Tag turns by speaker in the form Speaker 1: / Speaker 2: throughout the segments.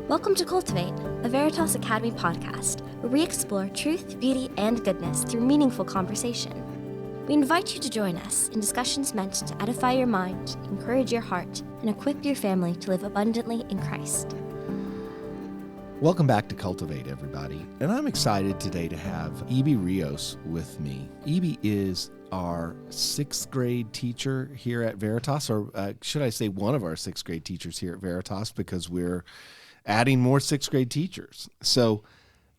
Speaker 1: Welcome to Cultivate, a Veritas Academy podcast, where we explore truth, beauty, and goodness through meaningful conversation. We invite you to join us in discussions meant to edify your mind, encourage your heart, and equip your family to live abundantly in Christ.
Speaker 2: Welcome back to Cultivate, everybody. And I'm excited today to have Ibby Rios with me. Ibby is our sixth grade teacher here at Veritas, or should I say one of our sixth grade teachers here at Veritas, because we're adding more sixth grade teachers. So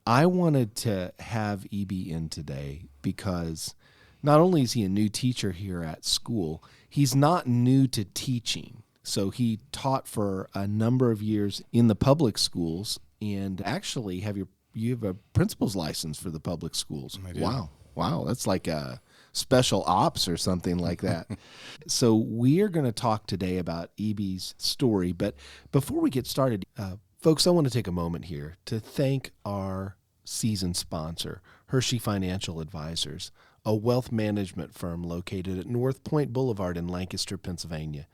Speaker 2: I wanted to have Ibby in today because not only is he a new teacher here at school, he's not new to teaching. So he taught for a number of years in the public schools, and actually you have a principal's license for the public schools.
Speaker 3: I do.
Speaker 2: Wow, that's like a special ops or something like that. So we are going to talk today about Ibby's story, but before we get started, folks, I want to take a moment here to thank our season sponsor, Hershey Financial Advisors, a wealth management firm located at North Point Boulevard in Lancaster, Pennsylvania,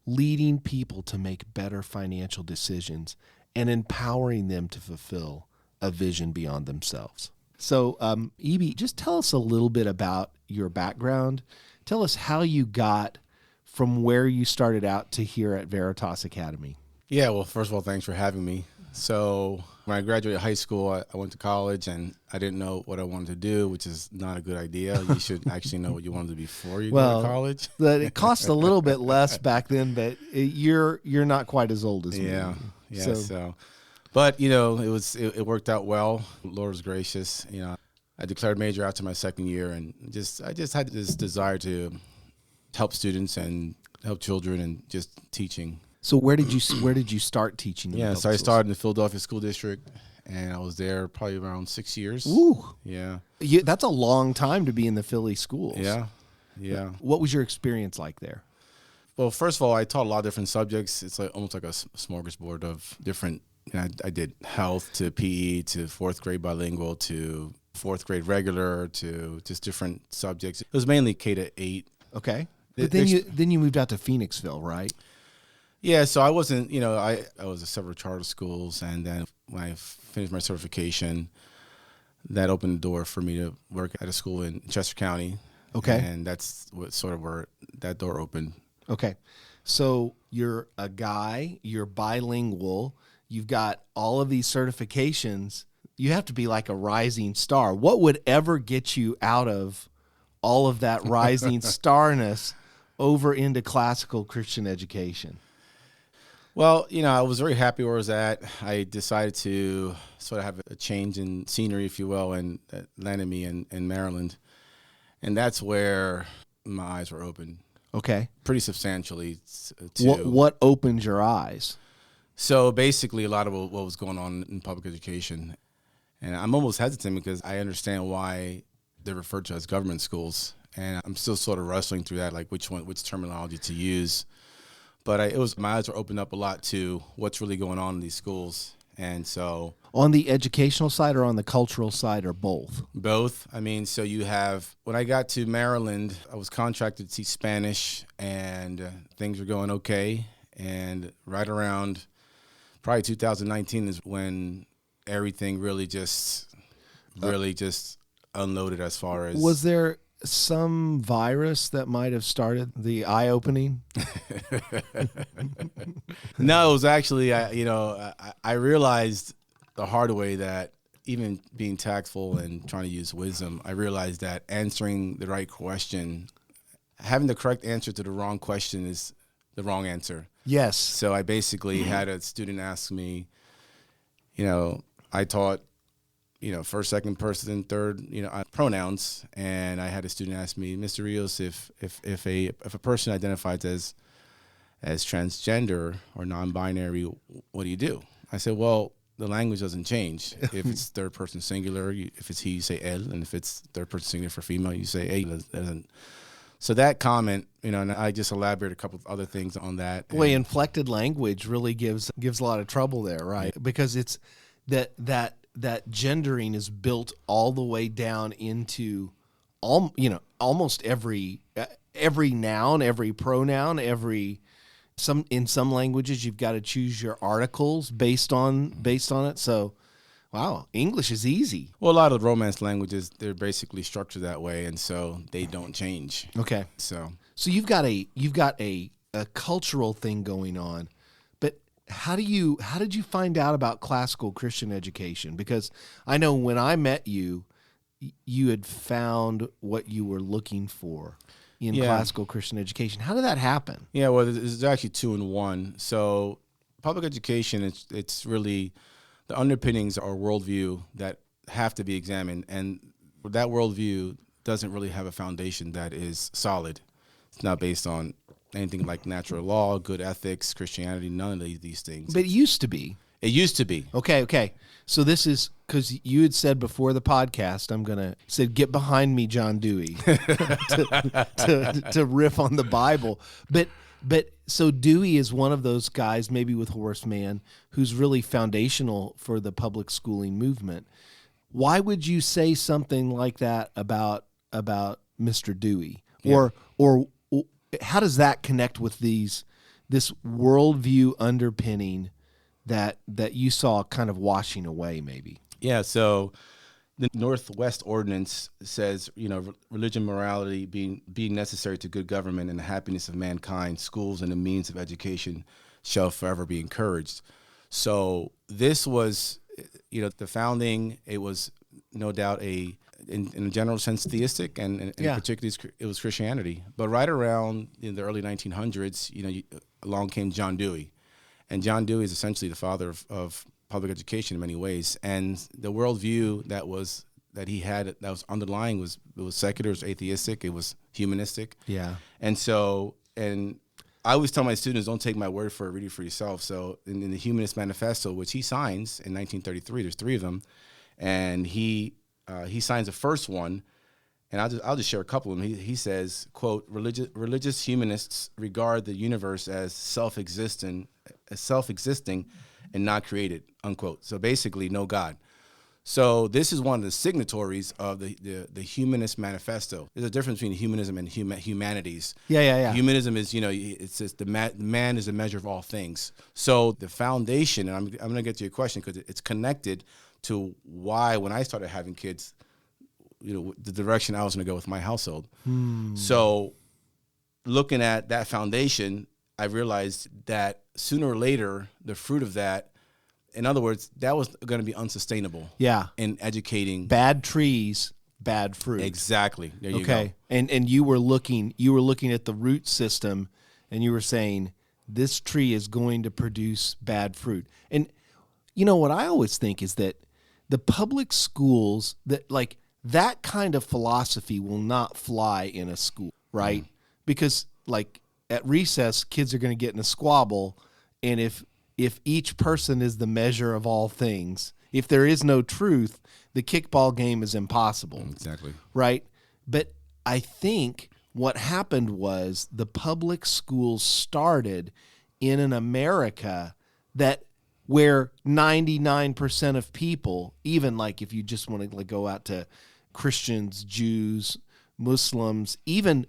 Speaker 2: leading people to make better financial decisions and empowering them to fulfill a vision beyond themselves. So, Ibby, just tell us a little bit about your background. Tell us how you got from where you started out to here at Veritas Academy.
Speaker 3: Yeah, well, first of all, thanks for having me. So when I graduated high school, I went to college, and I didn't know what I wanted to do, which is not a good idea. You should actually know what you wanted to be before you go to college.
Speaker 2: It cost a little bit less back then, but you're not quite as old as me.
Speaker 3: Yeah. So, but it worked out well. Lord was gracious. I declared major after my second year, and I just had this desire to help students and help children and just teaching.
Speaker 2: So where did you start teaching?
Speaker 3: So I started in the Philadelphia School District, and I was there probably around 6 years.
Speaker 2: Ooh.
Speaker 3: Yeah.
Speaker 2: That's a long time to be in the Philly schools.
Speaker 3: Yeah.
Speaker 2: What was your experience like there?
Speaker 3: Well, first of all, I taught a lot of different subjects. It's almost like a smorgasbord of different. I did health to PE to fourth grade bilingual to fourth grade regular to just different subjects. It was mainly K to 8.
Speaker 2: Okay. But then you moved out to Phoenixville, right?
Speaker 3: Yeah, so I wasn't, I was at several charter schools, and then when I finished my certification, that opened the door for me to work at a school in Chester County.
Speaker 2: Okay.
Speaker 3: And that's where that door opened.
Speaker 2: Okay. So you're a guy, you're bilingual, you've got all of these certifications. You have to be like a rising star. What would ever get you out of all of that rising starness over into classical Christian education?
Speaker 3: Well, I was very happy where I was at. I decided to sort of have a change in scenery, if you will, and that landed me in Maryland. And that's where my eyes were open.
Speaker 2: Okay.
Speaker 3: Pretty substantially.
Speaker 2: What opened your eyes?
Speaker 3: So basically a lot of what was going on in public education. And I'm almost hesitant because I understand why they're referred to as government schools. And I'm still sort of wrestling through that, like which terminology to use. But my eyes were opened up a lot to what's really going on in these schools. And so
Speaker 2: on the educational side or on the cultural side, or both?
Speaker 3: Both. So you have, when I got to Maryland, I was contracted to teach Spanish, and things were going okay. And right around probably 2019 is when everything really just unloaded as far as. Was there some virus that might have started the eye-opening? No, it was actually, I realized the hard way that even being tactful and trying to use wisdom, I realized that answering the right question, having the correct answer to the wrong question is the wrong answer.
Speaker 2: Yes.
Speaker 3: So I basically had a student ask me, I taught first, second person, third, pronouns. And I had a student ask me, Mr. Rios, if a person identifies as transgender or non-binary, what do you do? I said, well, the language doesn't change. If it's third person singular, if it's he, you say él, and if it's third person singular for female, you say ella. So that comment, and I just elaborated a couple of other things on that.
Speaker 2: Boy, inflected language really gives a lot of trouble there, right? Because it's that gendering is built all the way down into almost every noun, every pronoun, every In some languages, you've got to choose your articles based on it. So, wow, English is easy.
Speaker 3: Well, a lot of Romance languages, they're basically structured that way, and so they don't change.
Speaker 2: Okay.
Speaker 3: So
Speaker 2: you've got a cultural thing going on, but how did you find out about classical Christian education? Because I know when I met you, you had found what you were looking for in classical Christian education. How did that happen?
Speaker 3: Yeah, well, there's actually two in one. So public education, it's really the underpinnings are worldview that have to be examined, and that worldview doesn't really have a foundation that is solid. It's not based on anything like natural law, good ethics, Christianity, none of these things.
Speaker 2: But it used to be.
Speaker 3: It used to be.
Speaker 2: Okay. So this is because you had said before the podcast, said, get behind me, John Dewey, to riff on the Bible. But so Dewey is one of those guys, maybe with Horace Mann, who's really foundational for the public schooling movement. Why would you say something like that about Mr. Dewey?
Speaker 3: Yeah.
Speaker 2: Or how does that connect with this worldview underpinning that you saw kind of washing away, maybe?
Speaker 3: Yeah, so the Northwest Ordinance says, religion, morality being necessary to good government and the happiness of mankind, schools and the means of education shall forever be encouraged. So this was, the founding, it was no doubt in a general sense theistic, and particularly it was Christianity. But right around in the early 1900s, along came John Dewey. And John Dewey is essentially the father of public education in many ways. And the worldview that he had that was underlying was secular, it was atheistic, it was humanistic.
Speaker 2: Yeah.
Speaker 3: And so, and I always tell my students, don't take my word for it, read it for yourself. So in the Humanist Manifesto, which he signs in 1933, there's three of them, and he signs the first one, and I'll just share a couple of them. He says, quote, religious humanists regard the universe as self-existing and not created, unquote. So basically, no God. So this is one of the signatories of the Humanist Manifesto. There's a difference between humanism and humanities.
Speaker 2: Yeah.
Speaker 3: Humanism is, it's just the man is a measure of all things. So the foundation, and I'm going to get to your question because it's connected to why when I started having kids, the direction I was going to go with my household. So looking at that foundation, I realized that sooner or later, the fruit of that, in other words, that was going to be unsustainable.
Speaker 2: Yeah.
Speaker 3: In educating.
Speaker 2: Bad trees, bad fruit.
Speaker 3: Exactly. There you go.
Speaker 2: Okay. And you were looking at the root system, and you were saying this tree is going to produce bad fruit. And what I always think is that the public schools that kind of philosophy will not fly in a school, right? Because at recess, kids are going to get in a squabble, and if each person is the measure of all things, if there is no truth, the kickball game is impossible.
Speaker 3: Exactly.
Speaker 2: Right? But I think what happened was the public schools started in an America where 99% of people, even if you just want to go out to Christians, Jews, Muslims, even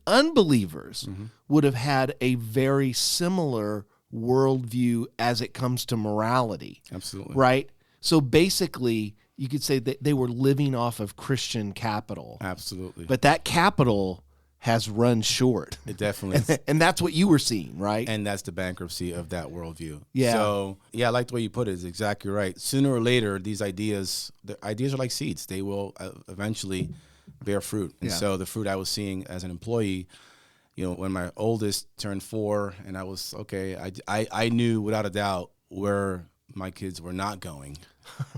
Speaker 2: unbelievers would have had a very similar worldview as it comes to morality.
Speaker 3: Absolutely.
Speaker 2: Right? So basically, you could say that they were living off of Christian capital.
Speaker 3: Absolutely.
Speaker 2: But that capital has run short.
Speaker 3: It definitely is.
Speaker 2: And that's what you were seeing, right?
Speaker 3: And that's the bankruptcy of that worldview.
Speaker 2: Yeah.
Speaker 3: So, I like the way you put it. It's exactly right. Sooner or later, the ideas are like seeds. They will eventually bear fruit. And so the fruit I was seeing as an employee, when my oldest turned 4, and I was, I knew without a doubt where my kids were not going.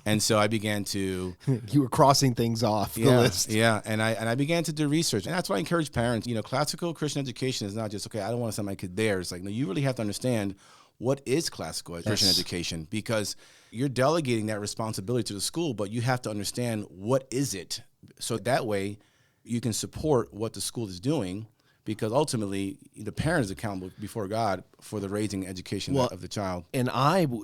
Speaker 3: And so I began to...
Speaker 2: You were crossing things off the list.
Speaker 3: Yeah, and I began to do research. And that's why I encourage parents. Classical Christian education is not just, I don't want to send my kid there. It's no, you really have to understand what is classical Christian education, because you're delegating that responsibility to the school, but you have to understand what is it. So that way you can support what the school is doing, because ultimately the parent is accountable before God for the raising education of the child. And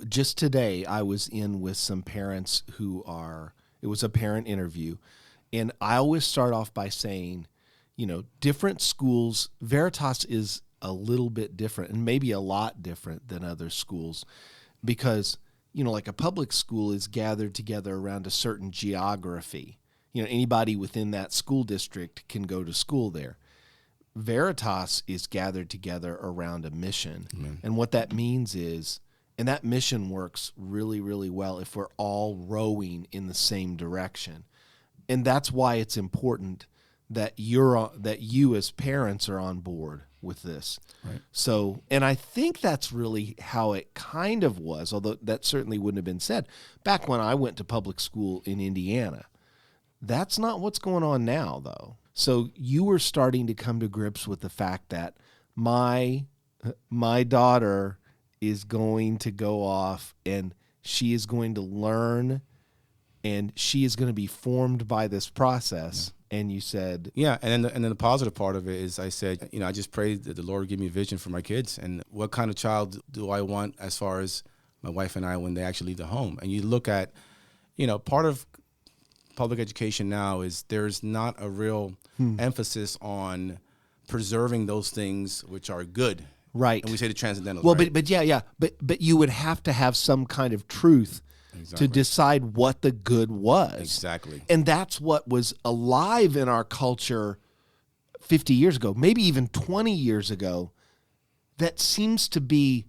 Speaker 2: just today, I was in with some parents it was a parent interview, and I always start off by saying, different schools, Veritas is a little bit different, and maybe a lot different than other schools, because, like a public school is gathered together around a certain geography. Anybody within that school district can go to school there. Veritas is gathered together around a mission.
Speaker 3: Amen.
Speaker 2: And what that means is, and that mission works really, really well if we're all rowing in the same direction. And that's why it's important that you as parents are on board with this.
Speaker 3: Right.
Speaker 2: So, and I think that's really how it kind of was, although that certainly wouldn't have been said back when I went to public school in Indiana. That's not what's going on now, though. So you were starting to come to grips with the fact that my daughter is going to go off and she is going to learn and she is going to be formed by this process. Yeah. And you said...
Speaker 3: Yeah, and then the positive part of it is I said, I just prayed that the Lord would give me a vision for my kids and what kind of child do I want as far as my wife and I when they actually leave the home. And you look at, part of public education now is there's not a real emphasis on preserving those things which are good.
Speaker 2: Right.
Speaker 3: And we say the transcendental.
Speaker 2: Well,
Speaker 3: right?
Speaker 2: but you would have to have some kind of truth to decide what the good was.
Speaker 3: Exactly.
Speaker 2: And that's what was alive in our culture 50 years ago, maybe even 20 years ago, that seems to be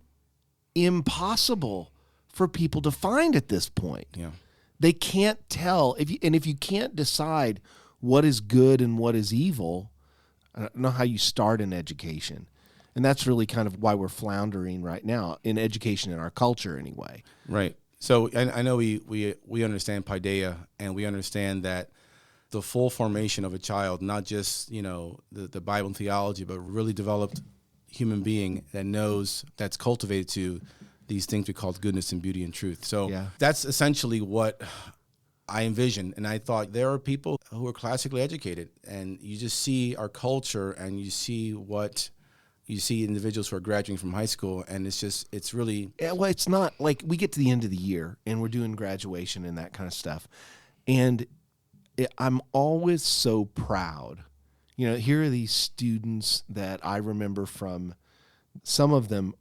Speaker 2: impossible for people to find at this point.
Speaker 3: Yeah.
Speaker 2: They can't tell. If you can't decide what is good and what is evil, I don't know how you start an education. And that's really kind of why we're floundering right now in education in our culture anyway.
Speaker 3: Right. So I know we understand paideia, and we understand that the full formation of a child, not just, the Bible and theology, but really developed human being that knows, that's cultivated to these things we call goodness and beauty and truth. So That's essentially what I envisioned. And I thought there are people who are classically educated, and you just see our culture and you see individuals who are graduating from high school, and it's really...
Speaker 2: Yeah, well, it's not like we get to the end of the year and we're doing graduation and that kind of stuff. And I'm always so proud. Here are these students that I remember from, some of them,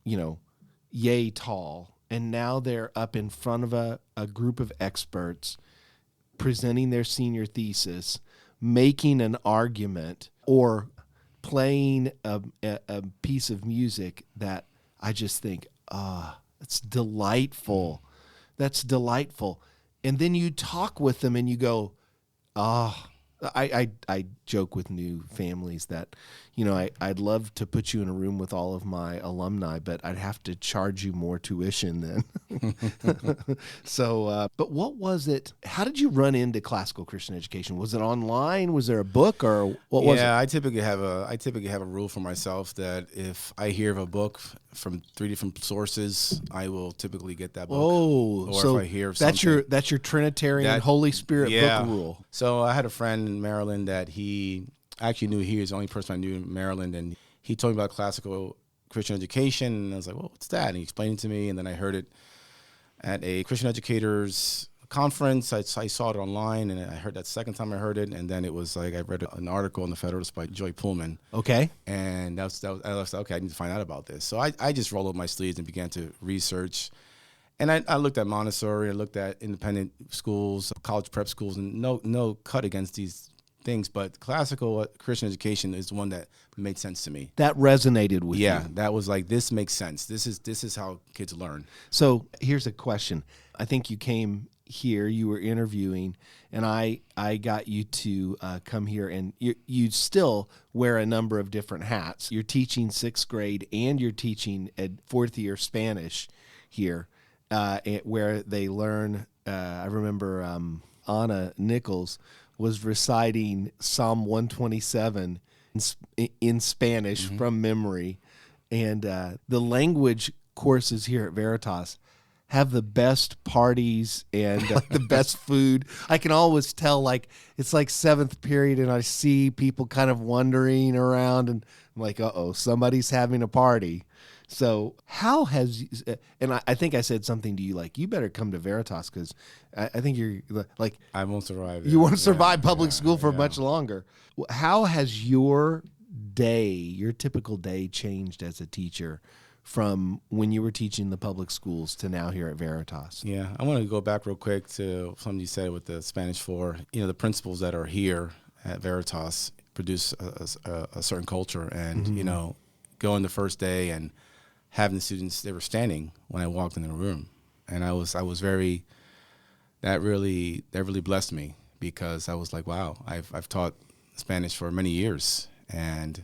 Speaker 2: yay tall, and now they're up in front of a group of experts presenting their senior thesis, making an argument, or playing a piece of music that I just think, it's delightful. That's delightful. And then you talk with them and you go, I joke with new families that, I'd love to put you in a room with all of my alumni, but I'd have to charge you more tuition then. So, but what was it? How did you run into classical Christian education? Was it online? Was there a book, or what was it?
Speaker 3: Yeah, I typically have a rule for myself that if I hear of a book from 3 different sources, I will typically get that book.
Speaker 2: Oh,
Speaker 3: or
Speaker 2: so
Speaker 3: if I hear of something,
Speaker 2: that's your Trinitarian Holy Spirit book rule.
Speaker 3: So I had a friend in Maryland that he actually knew. He was the only person I knew in Maryland, and he told me about classical Christian education, and I was like, well, what's that? And he explained it to me, and then I heard it at a Christian educators conference. I saw it online, and I heard that second time I heard it, and then it was like I read an article in the Federalist by Joy Pullman.
Speaker 2: Okay.
Speaker 3: And I was like, okay, I need to find out about this. So I just rolled up my sleeves and began to research. And I looked at Montessori, I looked at independent schools, college prep schools, and no cut against these things, but classical Christian education is the one that made sense to me.
Speaker 2: That resonated with you.
Speaker 3: Yeah, that was like, this makes sense. This is how kids learn.
Speaker 2: So here's a question. I think you came here, you were interviewing, and I got you to come here, and you still wear a number of different hats. You're teaching 6th grade, and you're teaching a 4th year Spanish here, where they learn, I remember Anna Nichols was reciting Psalm 127 in Spanish from memory. And the language courses here at Veritas have the best parties and the best food. I can always tell, like, it's like 7th period and I see people kind of wandering around and I'm like, somebody's having a party. So how has, and I think I said something to you like, you better come to Veritas because I think you're like,
Speaker 3: I won't survive.
Speaker 2: You won't survive public school for much longer. How has your your typical day changed as a teacher from when you were teaching the public schools to now here at Veritas?
Speaker 3: Yeah, I want to go back real quick to something you said with the Spanish 4. The principals that are here at Veritas produce a certain culture, and going the first day and having the students, they were standing when I walked in the room, and I was very, that really blessed me, because I was like, wow, I've taught Spanish for many years, and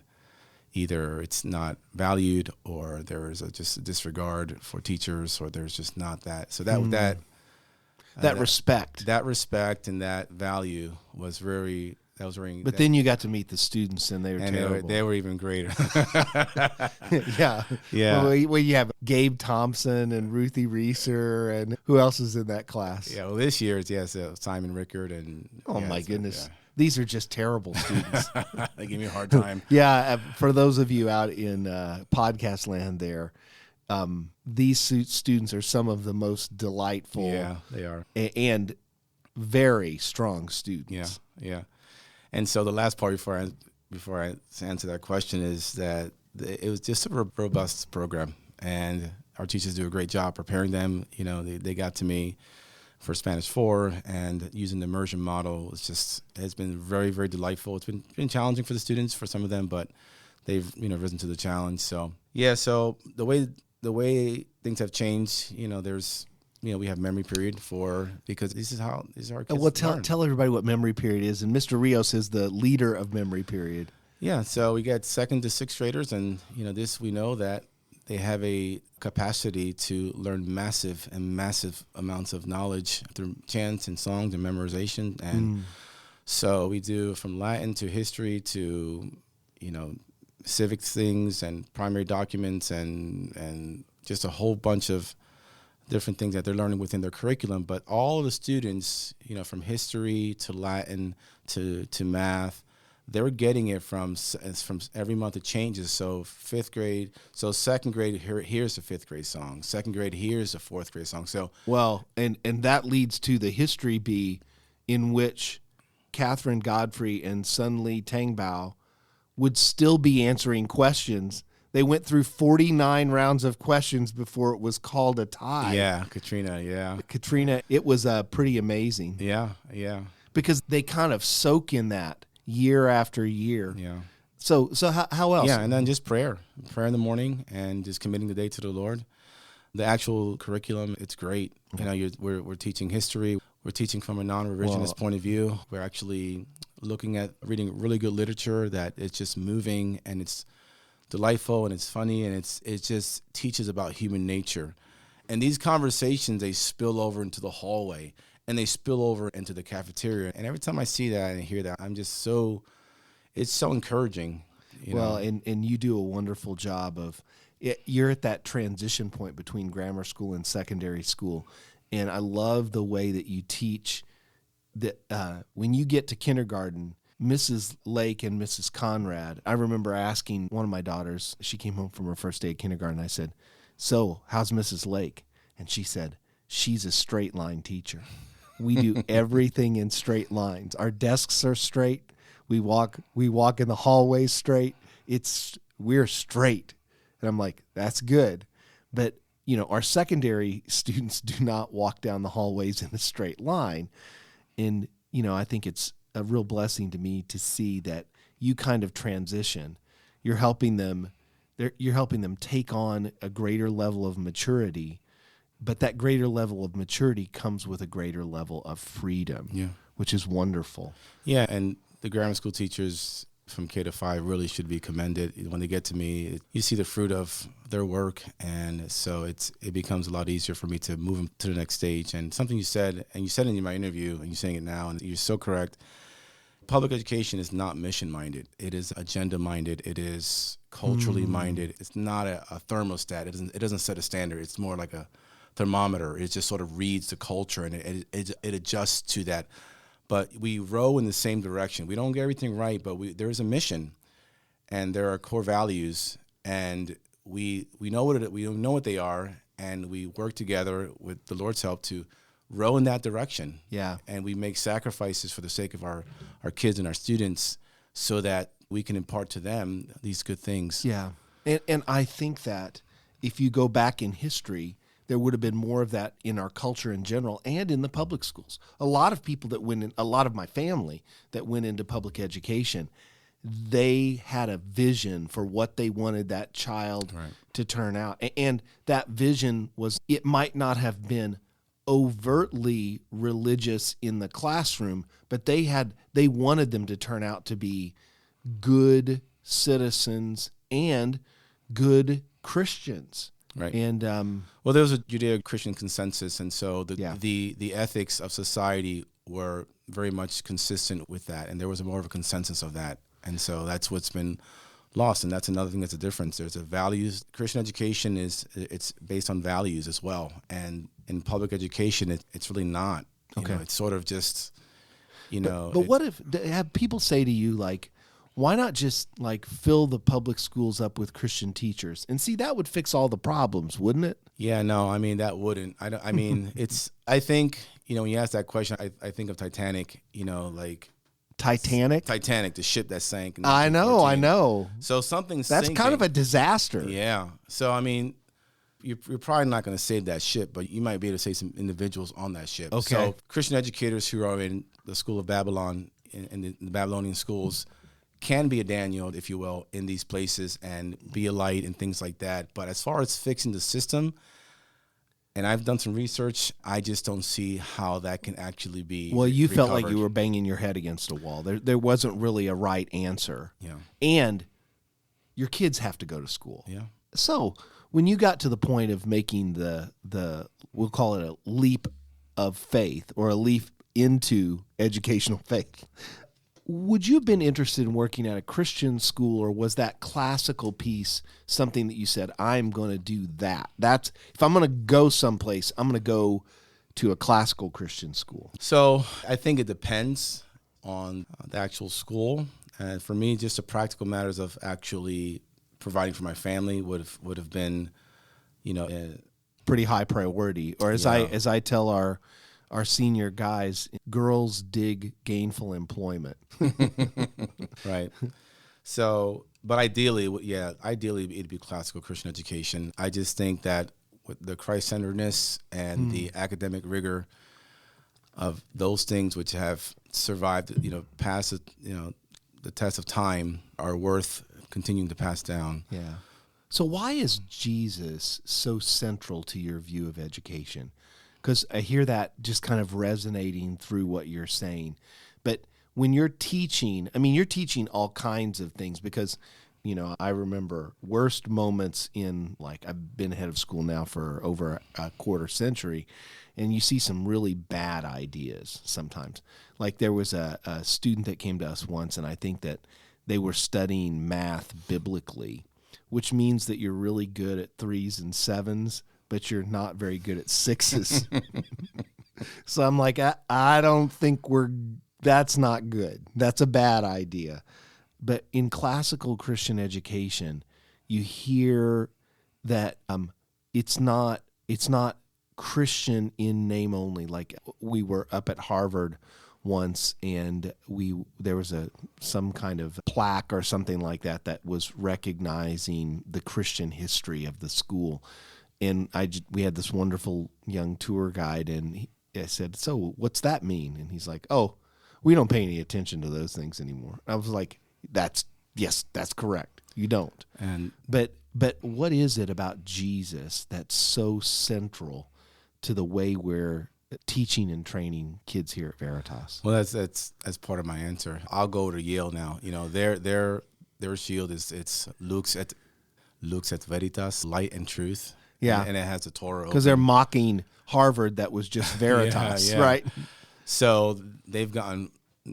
Speaker 3: either it's not valued, or there is just a disregard for teachers, or there's just not that. So that
Speaker 2: respect,
Speaker 3: and that value was very.
Speaker 2: But then you got to meet the students, and they were terrible.
Speaker 3: They were even greater.
Speaker 2: Yeah.
Speaker 3: Yeah.
Speaker 2: Well, you have Gabe Thompson and Ruthie Reeser, and who else is in that class?
Speaker 3: Yeah. Well, this year it's Simon Rickard and.
Speaker 2: Oh my goodness. Yeah. These are just terrible students.
Speaker 3: They give me a hard time.
Speaker 2: Yeah. For those of you out in podcast land there, these students are some of the most delightful.
Speaker 3: Yeah, they are.
Speaker 2: And very strong students.
Speaker 3: Yeah. And so the last part before I answer that question is that it was just a robust program, and our teachers do a great job preparing them. They got to me for Spanish 4, and using the immersion model has been very, very delightful. It's been challenging for the students, for some of them, but they've risen to the challenge. So yeah, so the way things have changed, there's. We have memory period because these are our kids.
Speaker 2: Well, tell everybody what memory period is. And Mr. Rios is the leader of memory period.
Speaker 3: Yeah, so we got 2nd to 6th graders, and we know that they have a capacity to learn massive amounts of knowledge through chants and songs and memorization. And so we do from Latin to history to civic things and primary documents and just a whole bunch of different things that they're learning within their curriculum. But all of the students, from history to Latin to math, they're getting it from every month it changes. So 5th grade, so 2nd grade, here's the 5th grade song. 2nd grade, here's the 4th grade song. So
Speaker 2: and that leads to the history bee, in which Catherine Godfrey and Sun Lee Tangbao would still be answering questions. They went through 49 rounds of questions before it was called a tie.
Speaker 3: Yeah, Katrina, yeah.
Speaker 2: Katrina, it was pretty amazing.
Speaker 3: Yeah.
Speaker 2: Because they kind of soak in that year after year.
Speaker 3: Yeah.
Speaker 2: So how else?
Speaker 3: Yeah, and then just prayer in the morning, and just committing the day to the Lord. The actual curriculum, it's great. We're teaching history. We're teaching from a non-revisionist point of view. We're actually looking at reading really good literature that it's just moving, and it's delightful, and it's funny, and it just teaches about human nature. And these conversations, they spill over into the hallway, and they spill over into the cafeteria. And every time I see that and hear that, I'm just it's so encouraging.
Speaker 2: Well, and you do a wonderful job of you're at that transition point between grammar school and secondary school. And I love the way that you teach that when you get to kindergarten, Mrs. Lake and Mrs. Conrad, I remember asking one of my daughters, she came home from her first day of kindergarten, I said, "So, how's Mrs. Lake?" And she said, "She's a straight line teacher. We do everything in straight lines. Our desks are straight. We walk in the hallways straight. We're straight." And I'm like, "That's good." But, our secondary students do not walk down the hallways in a straight line. And, I think it's a real blessing to me to see that you kind of transition. You're helping them take on a greater level of maturity, but that greater level of maturity comes with a greater level of freedom, which is wonderful.
Speaker 3: Yeah, and the grammar school teachers from K to 5 really should be commended. When they get to me, you see the fruit of their work, and so it becomes a lot easier for me to move them to the next stage. And something you said in my interview, and you're saying it now, and you're so correct. Public education is not mission-minded. It is agenda-minded. It is culturally minded. It's not a thermostat. It doesn't set a standard. It's more like a thermometer. It just sort of reads the culture, and it adjusts to that. But we row in the same direction. We don't get everything right, but there is a mission, and there are core values, and we know what they are, and we work together with the Lord's help to row in that direction.
Speaker 2: Yeah.
Speaker 3: And we make sacrifices for the sake of our kids and our students, so that we can impart to them these good things.
Speaker 2: Yeah. And I think that if you go back in history, there would have been more of that in our culture in general and in the public schools. A lot of people that went in, a lot of my family that went into public education, they had a vision for what they wanted that child to turn out. And that vision was, it might not have been overtly religious in the classroom, but they wanted them to turn out to be good citizens and good Christians.
Speaker 3: Right.
Speaker 2: And
Speaker 3: well, there was a Judeo-Christian consensus, and so
Speaker 2: Yeah.
Speaker 3: the ethics of society were very much consistent with that, and there was more of a consensus of that, and so that's what's been lost, and that's another thing that's a difference. There's a values. Christian education it's based on values as well, and in public education, it's really not. You know, it's sort of just,
Speaker 2: But what if have people say to you, like, why not just like fill the public schools up with Christian teachers? And see, that would fix all the problems, wouldn't it?
Speaker 3: Yeah, no, I mean, that wouldn't. I mean, I think, when you ask that question, I think of Titanic, like
Speaker 2: Titanic,
Speaker 3: the ship that sank.
Speaker 2: I know.
Speaker 3: So something's
Speaker 2: That's
Speaker 3: sinking.
Speaker 2: kind of a disaster.
Speaker 3: Yeah. So, I mean, you're probably not going to save that ship, but you might be able to save some individuals on that ship.
Speaker 2: Okay.
Speaker 3: So Christian educators who are in the School of Babylon, in the Babylonian schools, can be a Daniel, if you will, in these places and be a light and things like that. But as far as fixing the system, and I've done some research, I just don't see how that can actually be
Speaker 2: Well, you felt like
Speaker 3: recovered.
Speaker 2: you were banging your head against a wall. There wasn't really a right answer.
Speaker 3: Yeah.
Speaker 2: And your kids have to go to school.
Speaker 3: Yeah.
Speaker 2: So when you got to the point of making the we'll call it a leap of faith or a leap into educational faith, would you have been interested in working at a Christian school, or was that classical piece something that you said, I'm going to do that? That's, if I'm going to go someplace, I'm going to go to a classical Christian school.
Speaker 3: So I think it depends on the actual school. And for me, just the practical matters of actually providing for my family would have been,
Speaker 2: Pretty high priority. Or as I tell our senior guys, girls dig gainful employment.
Speaker 3: Right. So, but ideally it'd be classical Christian education. I just think that with the Christ-centeredness and the academic rigor of those things which have survived, past, the test of time, are worth continuing to pass down.
Speaker 2: Yeah. So why is Jesus so central to your view of education? Because I hear that just kind of resonating through what you're saying. But when you're teaching, you're teaching all kinds of things because, I remember worst moments in, like, I've been head of school now for over a quarter century, and you see some really bad ideas sometimes. Like there was a student that came to us once, and I think that they were studying math biblically, which means that you're really good at 3s and 7s, but you're not very good at 6s. So I'm like, I don't think that's not good. That's a bad idea. But in classical Christian education, you hear that it's not Christian in name only. Like we were up at Harvard once, and there was some kind of plaque or something like that was recognizing the Christian history of the school. And we had this wonderful young tour guide, and I said, so what's that mean? And he's like, oh, we don't pay any attention to those things anymore. I was like, that's correct. You don't. But what is it about Jesus that's so central to the way we're teaching and training kids here at Veritas?
Speaker 3: Well, that's part of my answer. I'll go to Yale now. Their shield it's lux et veritas, light and truth.
Speaker 2: Yeah,
Speaker 3: and it has the Torah
Speaker 2: because they're mocking Harvard that was just Veritas, right?
Speaker 3: So they've gotten,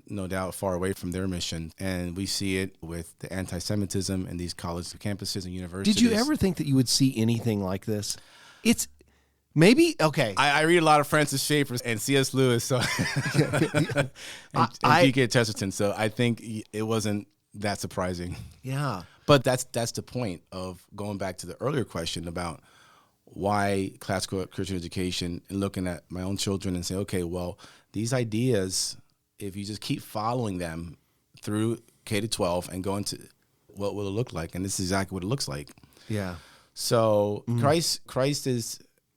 Speaker 3: no doubt, far away from their mission, and we see it with the anti-Semitism in these college campuses and universities.
Speaker 2: Did you ever think that you would see anything like this? It's maybe okay.
Speaker 3: I read a lot of Francis Schaeffer and C.S. Lewis, so and G.K. Chesterton. So I think it wasn't that surprising.
Speaker 2: Yeah,
Speaker 3: but that's the point of going back to the earlier question about why classical Christian education, and looking at my own children and say, okay, well, these ideas, if you just keep following them through K to 12 and go into what will it look like, and this is exactly what it looks like.
Speaker 2: Yeah.
Speaker 3: So Christ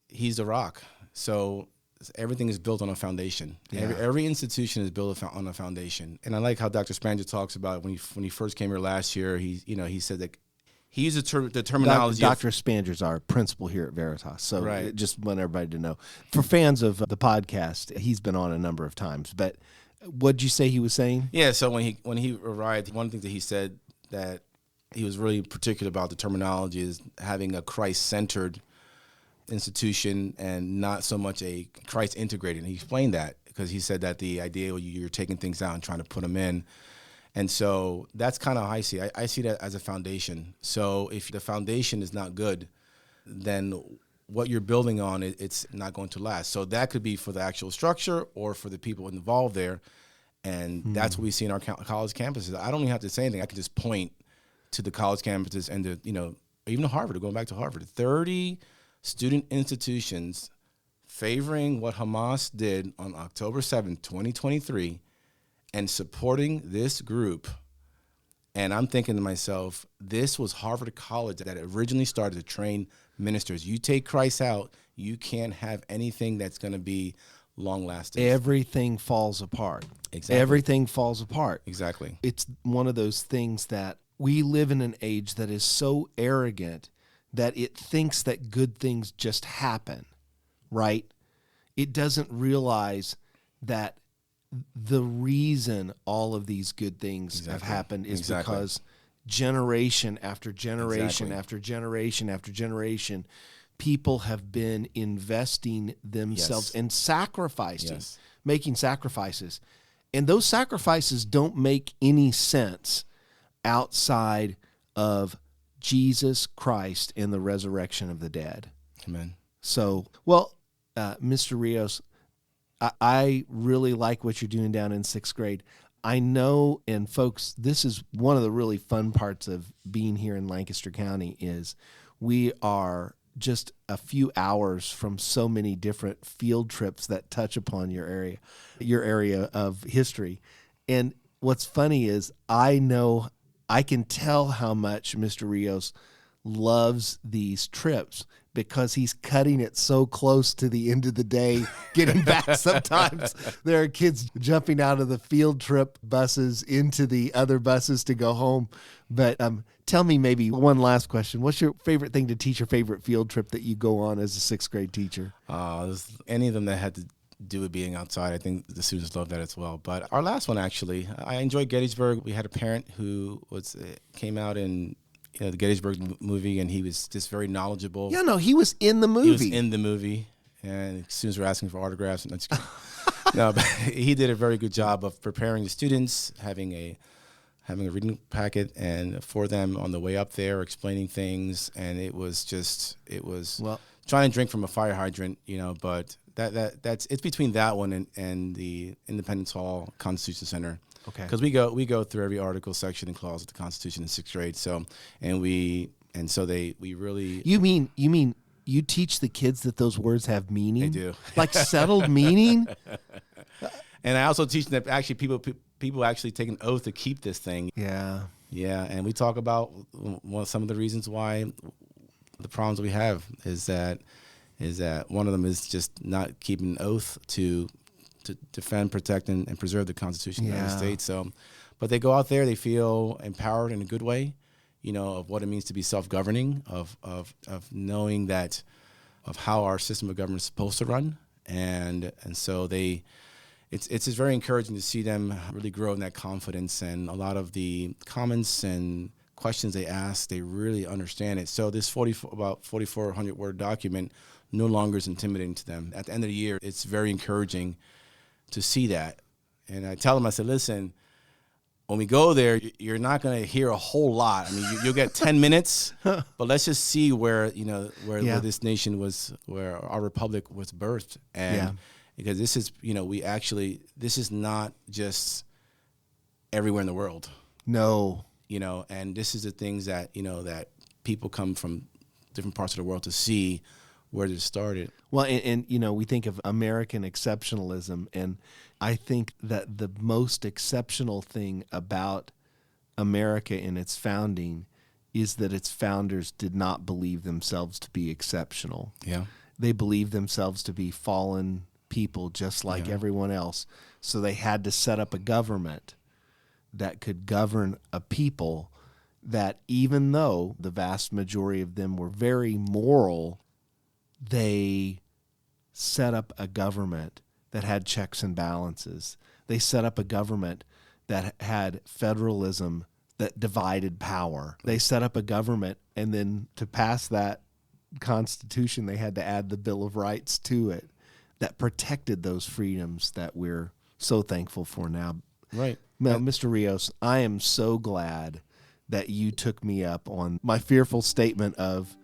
Speaker 3: he's the rock. So everything is built on a foundation.
Speaker 2: Yeah.
Speaker 3: Every institution is built on a foundation. And I like how Dr. Spanger talks about when he first came here last year. He said that he used the terminology.
Speaker 2: Dr. Spanger's our principal here at Veritas. So
Speaker 3: Right.
Speaker 2: just want everybody to know. For fans of the podcast, he's been on a number of times. But what'd you say he was saying?
Speaker 3: Yeah. So when he arrived, one of the things that he said that he was really particular about the terminology is having a Christ-centered institution and not so much a Christ integrated. And he explained that because he said that the idea you're taking things out and trying to put them in. And so that's kind of how I see it. I see that as a foundation. So if the foundation is not good, then what you're building on, it's not going to last. So that could be for the actual structure or for the people involved there. And that's what we see in our college campuses. I don't even have to say anything. I can just point to the college campuses and even Harvard, going back to Harvard, 30 student institutions favoring what Hamas did on October 7th, 2023, and supporting this group. And I'm thinking to myself, this was Harvard College that originally started to train ministers. You take Christ out, you can't have anything that's going to be long-lasting.
Speaker 2: Everything falls apart.
Speaker 3: Exactly.
Speaker 2: Everything falls apart.
Speaker 3: Exactly.
Speaker 2: It's one of those things that we live in an age that is so arrogant that it thinks that good things just happen, right? It doesn't realize that the reason all of these good things have happened is because generation after generation after generation after generation, people have been investing themselves and sacrificing, making sacrifices. And those sacrifices don't make any sense outside of Jesus Christ and the resurrection of the dead.
Speaker 3: Amen.
Speaker 2: So, well, Mr. Rios, I really like what you're doing down in 6th grade. I know, and folks, this is one of the really fun parts of being here in Lancaster County is we are just a few hours from so many different field trips that touch upon your area of history. And what's funny is I can tell how much Mr. Rios loves these trips because he's cutting it so close to the end of the day, getting back. Sometimes there are kids jumping out of the field trip buses into the other buses to go home. But tell me maybe one last question. What's your favorite thing to teach, your favorite field trip that you go on as a 6th grade teacher?
Speaker 3: Any of them that had to do with being outside. I think the students love that as well. But our last one, actually, I enjoyed Gettysburg. We had a parent who came out in the Gettysburg movie, and he was just very knowledgeable.
Speaker 2: Yeah, no, he was in the movie.
Speaker 3: He was in the movie, and students were asking for autographs. And no, but he did a very good job of preparing the students, having a reading packet and for them on the way up there, explaining things, and it was trying to drink from a fire hydrant, but it's between that one and the Independence Hall Constitution Center.
Speaker 2: Okay.
Speaker 3: Because we go through every article, section, and clause of the Constitution in 6th grade. So we really.
Speaker 2: You mean you teach the kids that those words have meaning?
Speaker 3: They do.
Speaker 2: Like settled meaning?
Speaker 3: And I also teach them that actually people actually take an oath to keep this thing.
Speaker 2: Yeah.
Speaker 3: Yeah, and we talk about some of the reasons why the problems we have is that one of them is just not keeping an oath to defend, protect, and preserve the Constitution of the United States. So, but they go out there, they feel empowered in a good way, of what it means to be self-governing, of knowing that of how our system of government is supposed to run, and so it's just very encouraging to see them really grow in that confidence, and a lot of the comments and questions they ask, they really understand it. So this about 4,400 word document no longer is intimidating to them. At the end of the year, it's very encouraging to see that. And I tell them, I said, listen, when we go there, you're not going to hear a whole lot. I mean, you'll get 10 minutes, but let's just see where this nation was, where our republic was birthed. And because this is, this is not just everywhere in the world.
Speaker 2: No.
Speaker 3: And this is the things that, that people come from different parts of the world to see where it started.
Speaker 2: Well, and we think of American exceptionalism, and I think that the most exceptional thing about America in its founding is that its founders did not believe themselves to be exceptional.
Speaker 3: Yeah.
Speaker 2: They believed themselves to be fallen people just like everyone else. So they had to set up a government that could govern a people that, even though the vast majority of them were very moral, they set up a government that had checks and balances. They set up a government that had federalism that divided power. They set up a government, and then to pass that Constitution, they had to add the Bill of Rights to it that protected those freedoms that we're so thankful for now.
Speaker 3: Right.
Speaker 2: Now, Mr. Rios, I am so glad that you took me up on my fearful statement of,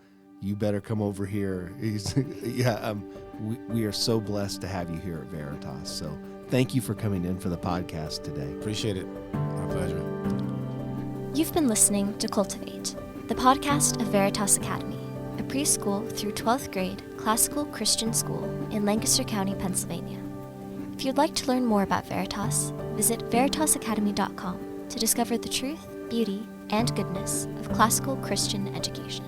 Speaker 2: you better come over here. We are so blessed to have you here at Veritas. So thank you for coming in for the podcast today.
Speaker 3: Appreciate it. My pleasure.
Speaker 1: You've been listening to Cultivate, the podcast of Veritas Academy, a preschool through 12th grade classical Christian school in Lancaster County, Pennsylvania. If you'd like to learn more about Veritas, visit veritasacademy.com to discover the truth, beauty, and goodness of classical Christian education.